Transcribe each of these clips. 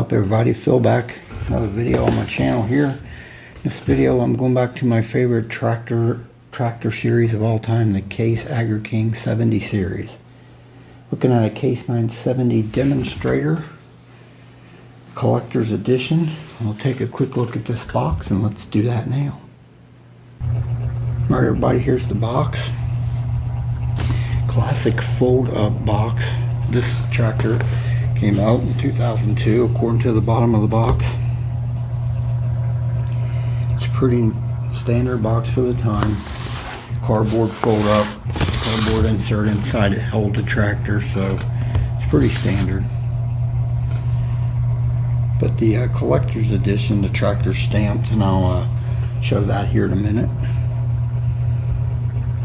up, everybody? Phil back, another video on my channel here. This video I'm going back to my favorite tractor series of all time, the Case AgriKing 70 series. Looking at a Case 970 Demonstrator Collector's Edition. We'll take a quick look at this box and let's do that now. Alright everybody, here's the box. Classic fold up box. This tractor came out in 2002 according to the bottom of the box. It's a pretty standard box for the time. Cardboard fold up, cardboard insert inside to hold the tractor, so it's pretty standard. But the collector's edition, the tractor's stamped, and I'll show that here in a minute.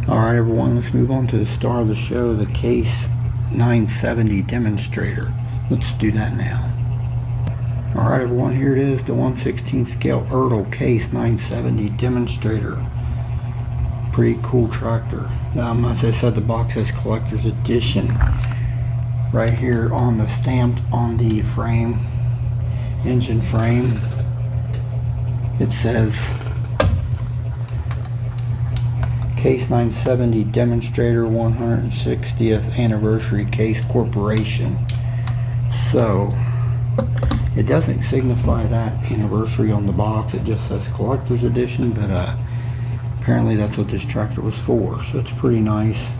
Alright everyone, let's move on to the star of the show, the Case 970 Demonstrator. Let's do that now. Alright everyone, here it is, the 1/16 scale Ertl Case 970 Demonstrator. Pretty cool tractor. As I said, the box has collector's edition. Right here on the stamped on the frame, engine frame, it says Case 970 Demonstrator 160th Anniversary Case Corporation. So it doesn't signify that anniversary on the box, it just says collector's edition, but apparently that's what this tractor was for, so it's pretty nice.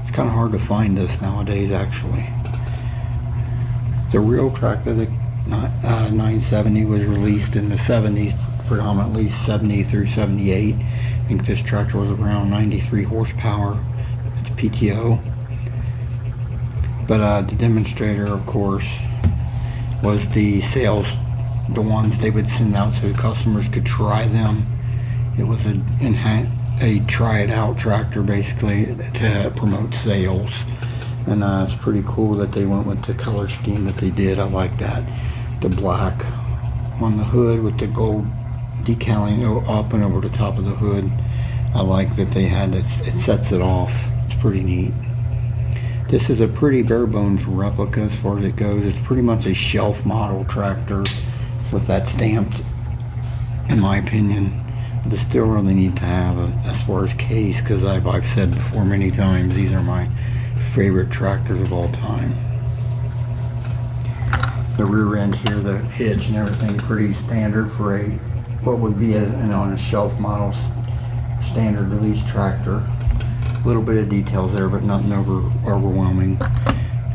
It's kind of hard to find this nowadays actually. The real tractor, the 970, was released in the 70s, predominantly 70 through 78. I think this tractor was around 93 horsepower. It's PTO. But the Demonstrator, of course, was the ones they would send out so customers could try them. It was a try it out tractor basically to promote sales. And it's pretty cool that they went with the color scheme that they did. I like that. The black on the hood with the gold decaling up and over the top of the hood. I like that they had it sets it off. It's pretty neat. This is a pretty bare bones replica as far as it goes. It's pretty much a shelf model tractor with that stamped, in my opinion. But it's still really neat to have as far as case, because I've said before many times, these are my favorite tractors of all time. The rear end here, the hitch and everything, pretty standard for what would be on a shelf model standard release tractor. A little bit of details there, but nothing overwhelming.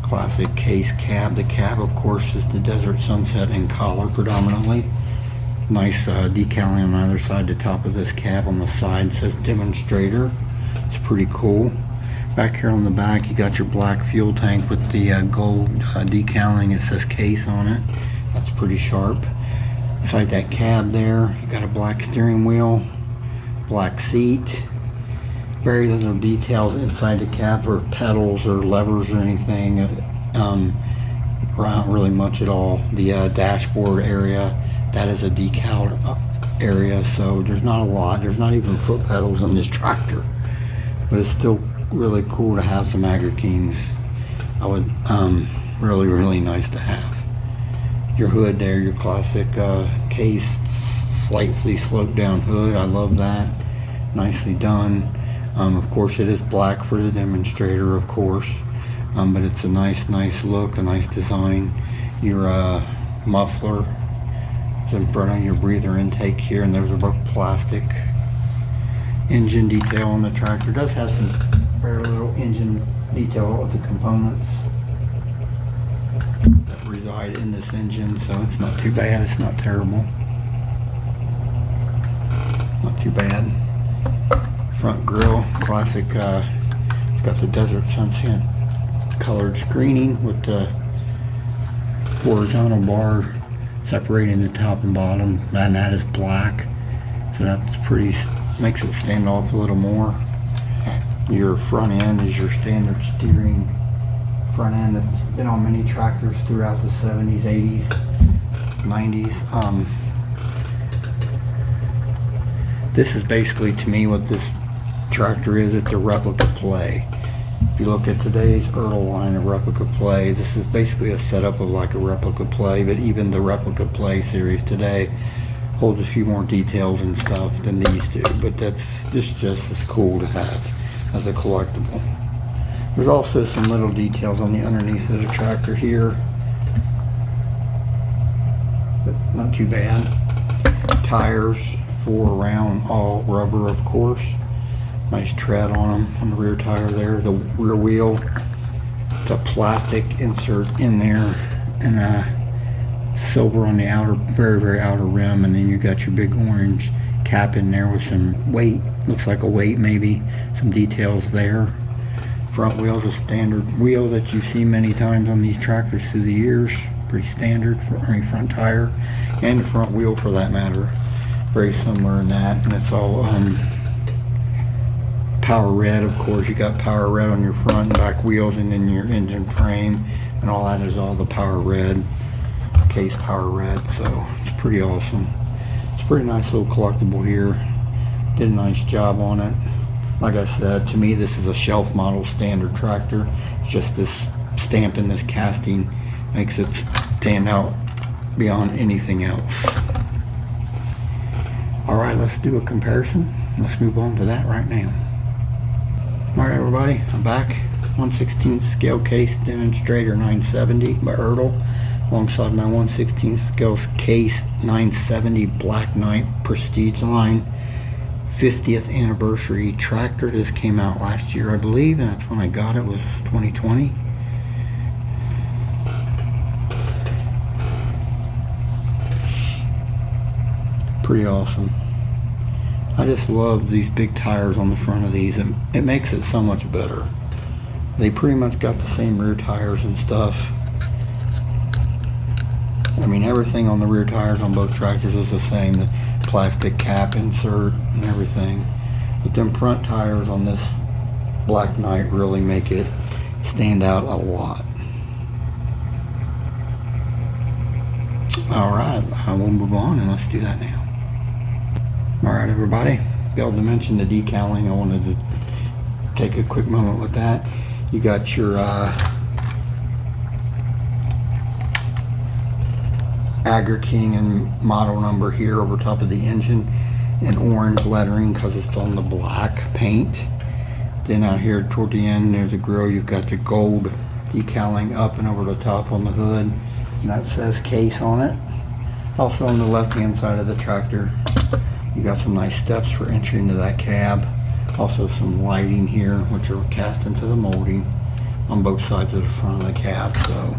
Classic Case cab. The cab, of course, is the Desert Sunset and collar predominantly. Nice decaling on either side. The top of this cab on the side says Demonstrator. It's pretty cool. Back here on the back, you got your black fuel tank with the gold decaling. It says Case on it. That's pretty sharp. Inside that cab there, you got a black steering wheel, black seat. Very little details inside the cab or pedals or levers or anything. Not really much at all. The dashboard area, that is a decal area, so there's not a lot. There's not even foot pedals on this tractor, but it's still really cool to have some AgriKings. I would really nice to have. Your hood there, your classic Case slightly sloped down hood. I love that. Nicely done. Of course it is black for the Demonstrator, of course, but it's a nice look, a nice design. Your muffler is in front of your breather intake here, and there's a plastic engine detail on the tractor. It does have some very little engine detail of the components that reside in this engine, so it's not too bad. It's not terrible. Not too bad. Front grille, classic. It's got the Desert Sunset colored screening with the horizontal bar separating the top and bottom, and that is black, so that's pretty, makes it stand off a little more. Your front end is your standard steering front end that's been on many tractors throughout the 70s, 80s, 90s. This is basically, to me, what this tractor is. It's a replica play. If you look at today's Ertl line of replica play, this is basically a setup of like a replica play, but even the replica play series today holds a few more details and stuff than these do, but that's just as cool to have as a collectible. There's also some little details on the underneath of the tractor here, but not too bad. Tires, 4 around, all rubber of course. Nice tread on them on the rear tire there. The rear wheel, it's a plastic insert in there, and silver on the outer, very outer rim, and then you got your big orange cap in there with some weight, looks like a weight maybe, some details there. Front wheel's a standard wheel that you've seen many times on these tractors through the years, pretty standard for any front tire, and the front wheel for that matter, very similar in that, and it's all power red. Of course, you got power red on your front and back wheels, and then your engine frame and all that is all the power red, case power red, so it's pretty awesome. It's a pretty nice little collectible here. Did a nice job on it. Like I said, to me this is a shelf model standard tractor. It's just this stamp and this casting makes it stand out beyond anything else. Alright, let's do a comparison. Let's move on to that right now. Alright everybody, I'm back. 1/16 scale case Demonstrator 970 by Ertl, alongside my 1/16 scale case 970 Black Knight Prestige line 50th anniversary tractor. This came out last year, I believe, and that's when I got it, was 2020. Pretty awesome. I just love these big tires on the front of these. It makes it so much better. They pretty much got the same rear tires and stuff. I mean, everything on the rear tires on both tractors is the same. The plastic cap insert and everything. But them front tires on this Black Knight really make it stand out a lot. Alright, we'll move on and let's do that now. Alright everybody, failed to mention the decaling. I wanted to take a quick moment with that. You got your Agri King and model number here over top of the engine in orange lettering because it's on the black paint. Then out here toward the end near the grill you've got the gold decaling up and over the top on the hood, and that says case on it. Also on the left hand side of the tractor you got some nice steps for entry into that cab. Also some lighting here which are cast into the molding on both sides of the front of the cab. So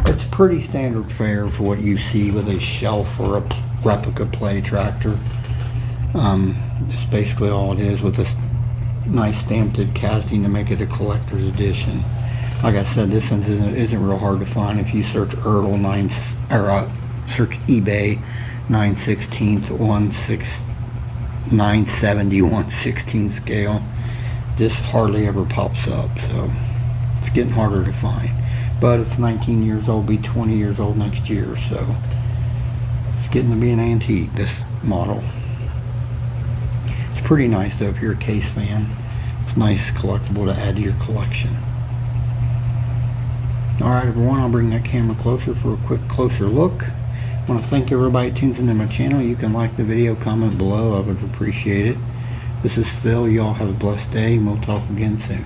it's pretty standard fare for what you see with a shelf or a replica play tractor. It's basically all it is, with this nice stamped casting to make it a collector's edition. Like I said, this one isn't real hard to find. If you search Ertl search eBay 970 1/16 scale, this hardly ever pops up, so it's getting harder to find. But it's 19 years old, be 20 years old next year, so it's getting to be an antique, this model. It's pretty nice though if you're a case fan. It's a nice collectible to add to your collection. Alright everyone, I'll bring that camera closer for a quick closer look. I want to thank everybody that tunes into my channel. You can like the video, comment below, I would appreciate it. This is Phil, y'all have a blessed day, and we'll talk again soon.